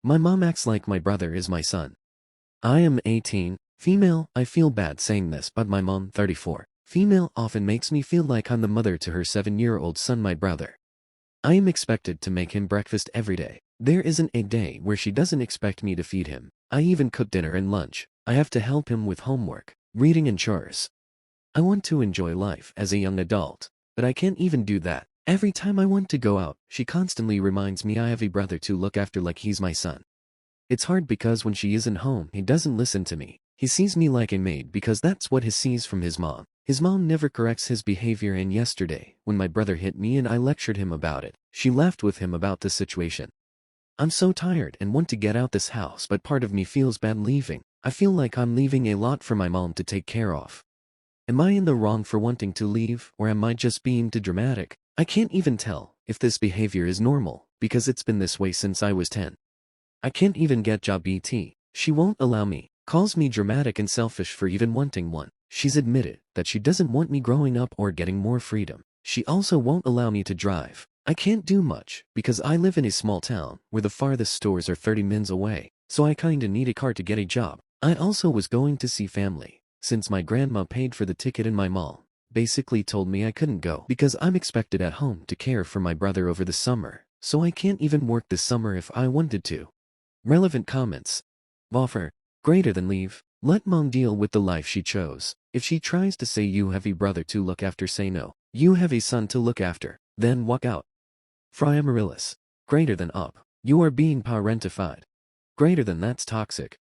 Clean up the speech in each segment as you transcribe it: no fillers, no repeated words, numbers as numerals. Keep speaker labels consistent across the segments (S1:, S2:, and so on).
S1: My mom acts like my brother is my son. I am 18, female. I feel bad saying this, but my mom, 34, female, often makes me feel like I'm the mother to her 7-year-old son, my brother. I am expected to make him breakfast every day. There isn't a day where she doesn't expect me to feed him. I even cook dinner and lunch. I have to help him with homework, reading and chores. I want to enjoy life as a young adult, but I can't even do that. Every time I want to go out, she constantly reminds me I have a brother to look after like he's my son. It's hard because when she isn't home, he doesn't listen to me. He sees me like a maid because that's what he sees from his mom. His mom never corrects his behavior, and yesterday, when my brother hit me and I lectured him about it, she laughed with him about the situation. I'm so tired and want to get out this house, but part of me feels bad leaving. I feel like I'm leaving a lot for my mom to take care of. Am I in the wrong for wanting to leave, or am I just being too dramatic? I can't even tell if this behavior is normal, because it's been this way since I was 10. I can't even get job ET. She won't allow me, calls me dramatic and selfish for even wanting one. She's admitted that she doesn't want me growing up or getting more freedom. She also won't allow me to drive. I can't do much because I live in a small town where the farthest stores are 30 minutes away, so I kinda need a car to get a job. I also was going to see family, since my grandma paid for the ticket and my mom basically told me I couldn't go because I'm expected at home to care for my brother over the summer, so I can't even work this summer if I wanted to. Relevant comments. Offer. Greater than leave. Let mom deal with the life she chose. If she tries to say you have a brother to look after, say no. You have a son to look after. Then walk out. Fry Amaryllis. Greater than up. You are being parentified. Greater than that's toxic.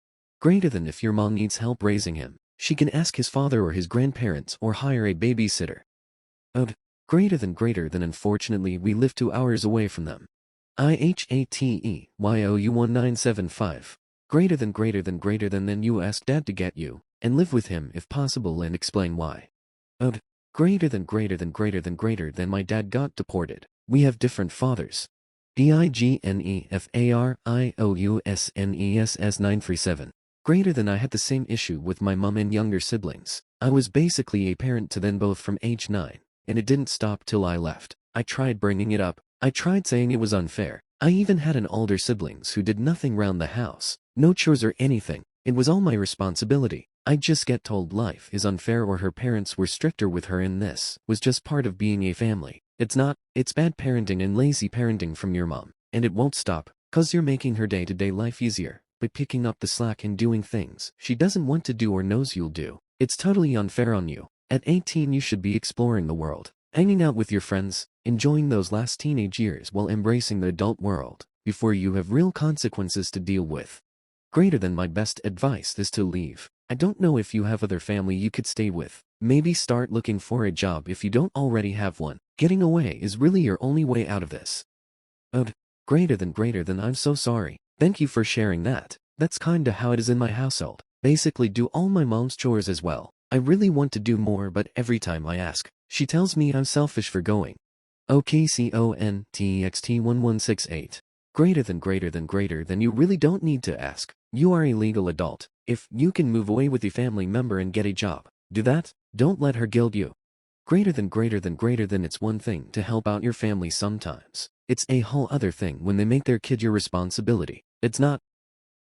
S1: Greater than if your mom needs help raising him, she can ask his father or his grandparents or hire a babysitter. Greater than unfortunately we live 2 hours away from them. IHATEYOU 1975. Greater than then you ask dad to get you, and live with him if possible and explain why. Greater than my dad got deported. We have different fathers. DIGNEFARIOUSNESS 937. Greater than I had the same issue with my mom and younger siblings. I was basically a parent to them both from age 9, and it didn't stop till I left. I tried bringing it up. I tried saying it was unfair. I even had an older siblings who did nothing round the house. No chores or anything. It was all my responsibility. I just get told life is unfair or her parents were stricter with her, and this was just part of being a family. It's not. It's bad parenting and lazy parenting from your mom. And it won't stop, 'cause you're making her day-to-day life easier by picking up the slack and doing things she doesn't want to do or knows you'll do. It's totally unfair on you. At 18 you should be exploring the world, hanging out with your friends, enjoying those last teenage years while embracing the adult world, before you have real consequences to deal with. Greater than my best advice is to leave. I don't know if you have other family you could stay with. Maybe start looking for a job if you don't already have one. Getting away is really your only way out of this. Greater than I'm so sorry. Thank you for sharing that. That's kinda how it is in my household. Basically do all my mom's chores as well. I really want to do more, but every time I ask, she tells me I'm selfish for going. OKCONTEXT1168. Greater than you really don't need to ask. You are a legal adult. If you can move away with a family member and get a job, do that. Don't let her guilt you. Greater than it's one thing to help out your family sometimes. It's a whole other thing when they make their kid your responsibility. It's not.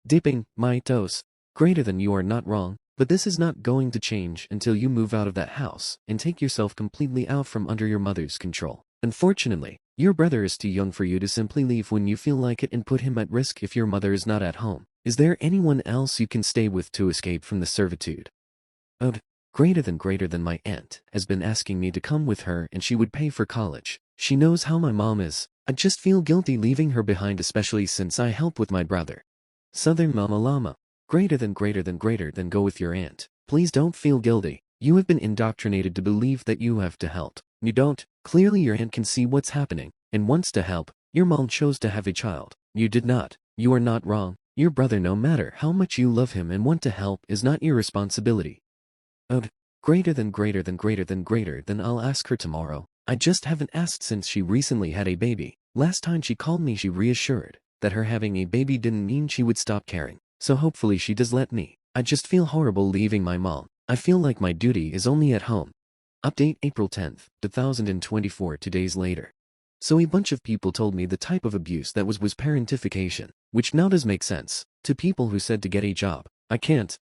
S1: Dipping my toes. Greater than you are not wrong, but this is not going to change until you move out of that house and take yourself completely out from under your mother's control. Unfortunately, your brother is too young for you to simply leave when you feel like it and put him at risk if your mother is not at home. Is there anyone else you can stay with to escape from the servitude? Greater than my aunt has been asking me to come with her and she would pay for college. She knows how my mom is. I just feel guilty leaving her behind, especially since I help with my brother. Southern Mama Llama. Greater than go with your aunt. Please don't feel guilty. You have been indoctrinated to believe that you have to help. You don't. Clearly your aunt can see what's happening and wants to help. Your mom chose to have a child. You did not. You are not wrong. Your brother, no matter how much you love him and want to help, is not your responsibility. Greater than I'll ask her tomorrow. I just haven't asked since she recently had a baby. Last time she called me, she reassured that her having a baby didn't mean she would stop caring. So hopefully she does let me. I just feel horrible leaving my mom. I feel like my duty is only at home. Update April 10th, 2024, 2 days later. So a bunch of people told me the type of abuse that was parentification. Which now does make sense. To people who said to get a job. I can't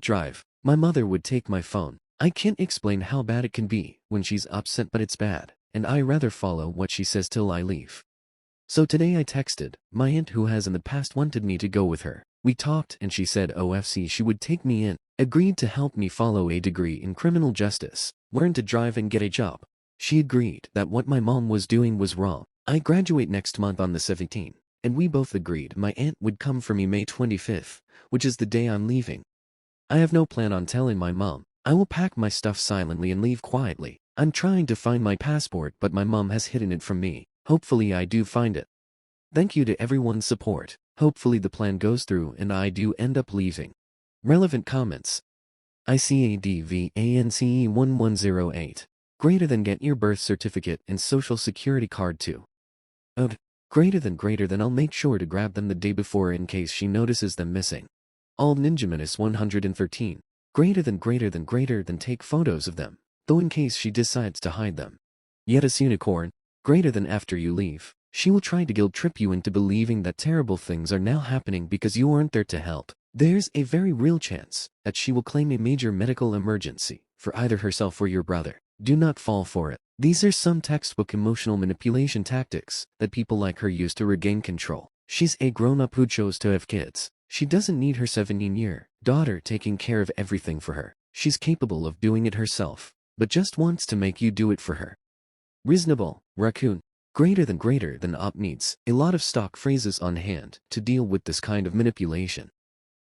S1: drive. My mother would take my phone. I can't explain how bad it can be when she's upset, but it's bad, and I rather follow what she says till I leave. So today I texted my aunt, who has in the past wanted me to go with her. We talked and she said OFC she would take me in, agreed to help me follow a degree in criminal justice, learn to drive and get a job. She agreed that what my mom was doing was wrong. I graduate next month on the 17th, and we both agreed my aunt would come for me May 25th, which is the day I'm leaving. I have no plan on telling my mom. I will pack my stuff silently and leave quietly. I'm trying to find my passport, but my mom has hidden it from me. Hopefully I do find it. Thank you to everyone's support. Hopefully the plan goes through and I do end up leaving. Relevant comments. ICADVANCE1108. Greater than get your birth certificate and social security card too. Od. Greater than I'll make sure to grab them the day before in case she notices them missing. All Ninja 113. Greater than take photos of them, though in case she decides to hide them. Yet as unicorn. Greater than after you leave, she will try to guilt trip you into believing that terrible things are now happening because you aren't there to help. There's a very real chance that she will claim a major medical emergency for either herself or your brother. Do not fall for it. These are some textbook emotional manipulation tactics that people like her use to regain control. She's a grown-up who chose to have kids. She doesn't need her 17-year daughter taking care of everything for her. She's capable of doing it herself, but just wants to make you do it for her. Reasonable, raccoon. Greater than op needs a lot of stock phrases on hand to deal with this kind of manipulation.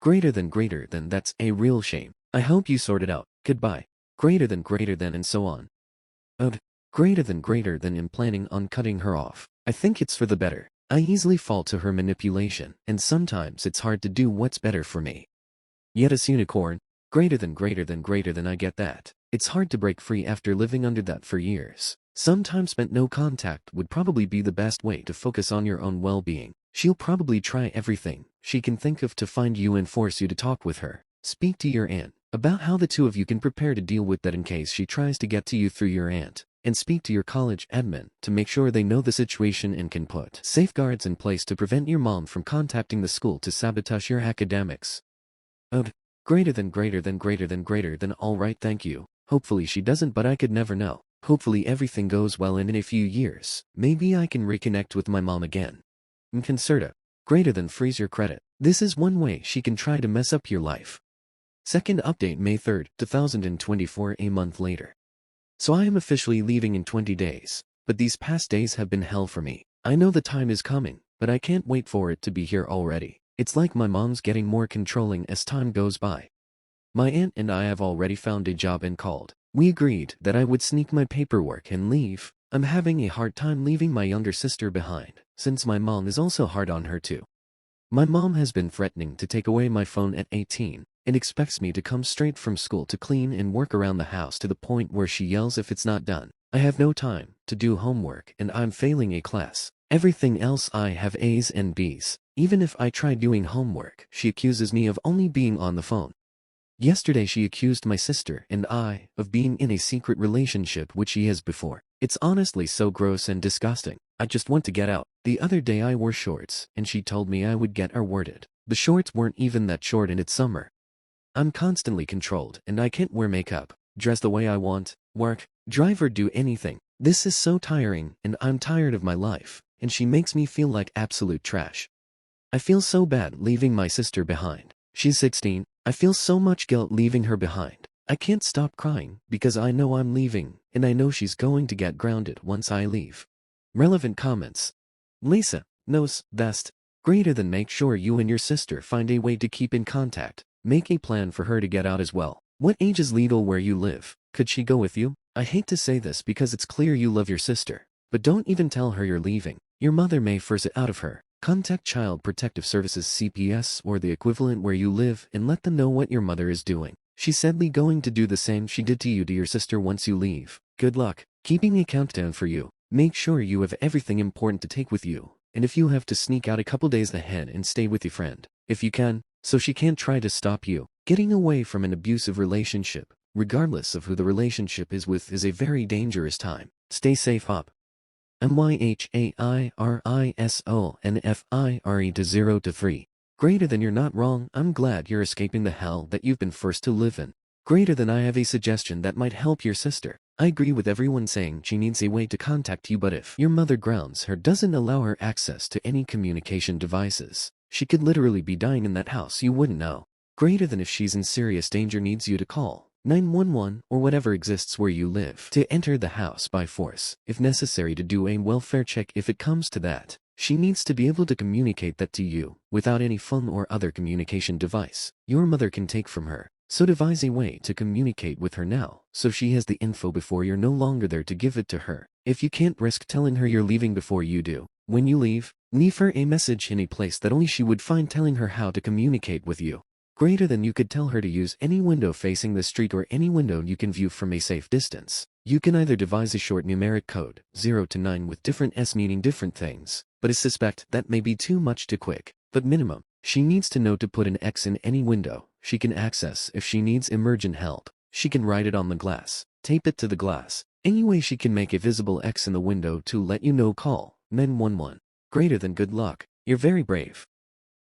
S1: Greater than that's a real shame. I hope you sort it out. Goodbye. Greater than and so on. Od. Greater than in planning on cutting her off. I think it's for the better. I easily fall to her manipulation, and sometimes it's hard to do what's better for me. Yet as unicorn. Greater than I get that. It's hard to break free after living under that for years. Some time spent no contact would probably be the best way to focus on your own well-being. She'll probably try everything she can think of to find you and force you to talk with her. Speak to your aunt about how the two of you can prepare to deal with that in case she tries to get to you through your aunt. And speak to your college admin to make sure they know the situation and can put safeguards in place to prevent your mom from contacting the school to sabotage your academics. Od. Greater than all right, thank you. Hopefully she doesn't, but I could never know. Hopefully everything goes well, and in a few years, maybe I can reconnect with my mom again. Concerta. Greater than freeze your credit. This is one way she can try to mess up your life. Second update May 3rd, 2024, a month later. So I am officially leaving in 20 days, but these past days have been hell for me. I know the time is coming, but I can't wait for it to be here already. It's like my mom's getting more controlling as time goes by. My aunt and I have already found a job and called. We agreed that I would sneak my paperwork and leave. I'm having a hard time leaving my younger sister behind, since my mom is also hard on her too. My mom has been threatening to take away my phone at 18, and expects me to come straight from school to clean and work around the house to the point where she yells if it's not done. I have no time to do homework and I'm failing a class. Everything else I have A's and B's. Even if I try doing homework, she accuses me of only being on the phone. Yesterday she accused my sister and I of being in a secret relationship which she has before. It's honestly so gross and disgusting. I just want to get out. The other day I wore shorts and she told me I would get awarded. The shorts weren't even that short and it's summer. I'm constantly controlled and I can't wear makeup, dress the way I want, work, drive or do anything. This is so tiring and I'm tired of my life, and she makes me feel like absolute trash. I feel so bad leaving my sister behind. She's 16. I feel so much guilt leaving her behind. I can't stop crying because I know I'm leaving and I know she's going to get grounded once I leave. Relevant comments. Lisa knows best. Greater than make sure you and your sister find a way to keep in contact. Make a plan for her to get out as well. What age is legal where you live? Could she go with you? I hate to say this because it's clear you love your sister, but don't even tell her you're leaving. Your mother may force it out of her. Contact Child Protective Services CPS or the equivalent where you live and let them know what your mother is doing. She's sadly going to do the same she did to you to your sister once you leave. Good luck. Keeping a countdown for you. Make sure you have everything important to take with you, and if you have to sneak out a couple days ahead and stay with your friend, if you can, so she can't try to stop you. Getting away from an abusive relationship, regardless of who the relationship is with, is a very dangerous time. Stay safe, Hop. MYHAIRISONFIRE to 0 to 3. Greater than you're not wrong, I'm glad you're escaping the hell that you've been forced to live in. Greater than I have a suggestion that might help your sister. I agree with everyone saying she needs a way to contact you, but if your mother grounds her, doesn't allow her access to any communication devices, she could literally be dying in that house, you wouldn't know. Greater than if she's in serious danger, needs you to call 911 or whatever exists where you live to enter the house by force, if necessary to do a welfare check if it comes to that. She needs to be able to communicate that to you without any phone or other communication device your mother can take from her. So devise a way to communicate with her now, so she has the info before you're no longer there to give it to her. If you can't risk telling her you're leaving before you do, when you leave her a message in a place that only she would find, telling her how to communicate with you. Greater than you could tell her to use any window facing the street or any window you can view from a safe distance. You can either devise a short numeric code, 0 to 9 with different S meaning different things, but I suspect that may be too much too quick. But minimum, she needs to know to put an X in any window she can access. If she needs emergent help, she can write it on the glass, tape it to the glass. Anyway, she can make a visible X in the window to let you know. Call 911. Greater than good luck. You're very brave.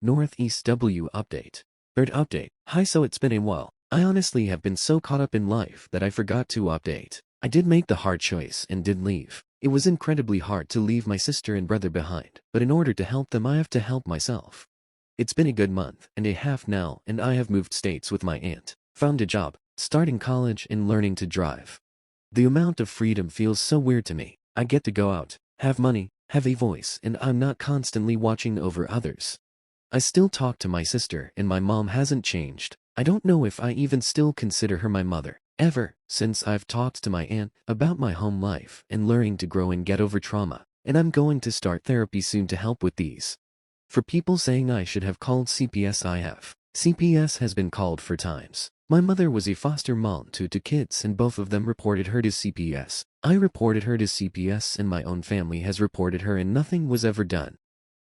S1: Northeast W update. Third update. Hi, so it's been a while. I honestly have been so caught up in life that I forgot to update. I did make the hard choice and did leave. It was incredibly hard to leave my sister and brother behind, but in order to help them I have to help myself. It's been a good month and a half now, and I have moved states with my aunt, found a job, starting college and learning to drive. The amount of freedom feels so weird to me. I get to go out, have money, have a voice, and I'm not constantly watching over others. I still talk to my sister and my mom hasn't changed. I don't know if I even still consider her my mother. Ever since I've talked to my aunt about my home life and learning to grow and get over trauma, and I'm going to start therapy soon to help with these. For people saying I should have called CPS, I have. CPS has been called for times. My mother was a foster mom to two kids and both of them reported her to CPS. I reported her to CPS and my own family has reported her and nothing was ever done.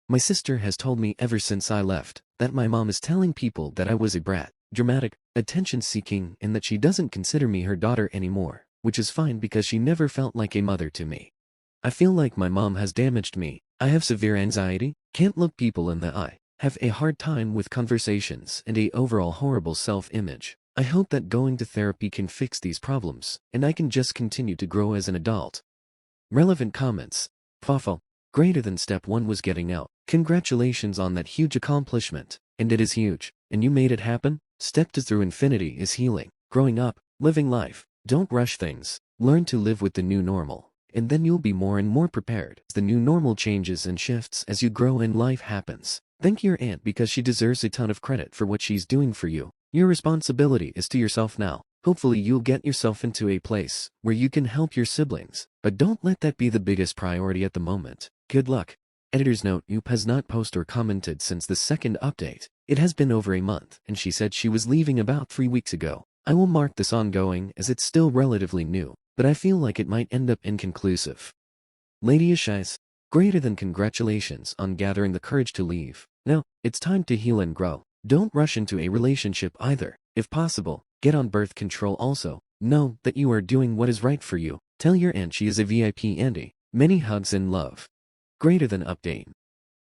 S1: My sister has told me ever since I left that my mom is telling people that I was a brat, dramatic, attention-seeking, and that she doesn't consider me her daughter anymore, which is fine because she never felt like a mother to me. I feel like my mom has damaged me. I have severe anxiety, can't look people in the eye, have a hard time with conversations, and a overall horrible self-image. I hope that going to therapy can fix these problems, and I can just continue to grow as an adult. Relevant comments. Fawful. Greater than step 1 was getting out. Congratulations on that huge accomplishment. And it is huge. And you made it happen. Step 2 through infinity is healing, growing up, living life. Don't rush things. Learn to live with the new normal. And then you'll be more and more prepared as the new normal changes and shifts as you grow and life happens. Thank your aunt because she deserves a ton of credit for what she's doing for you. Your responsibility is to yourself now. Hopefully you'll get yourself into a place where you can help your siblings, but don't let that be the biggest priority at the moment. Good luck. Editor's note: Yoop has not posted or commented since the second update. It has been over a month, and she said she was leaving about 3 weeks ago. I will mark this ongoing as it's still relatively new, but I feel like it might end up inconclusive. Lady Ashais, greater than congratulations on gathering the courage to leave. Now, it's time to heal and grow. Don't rush into a relationship either. If possible, get on birth control also. Know that you are doing what is right for you. Tell your aunt she is a VIP Andy. Many hugs and love. Greater than update.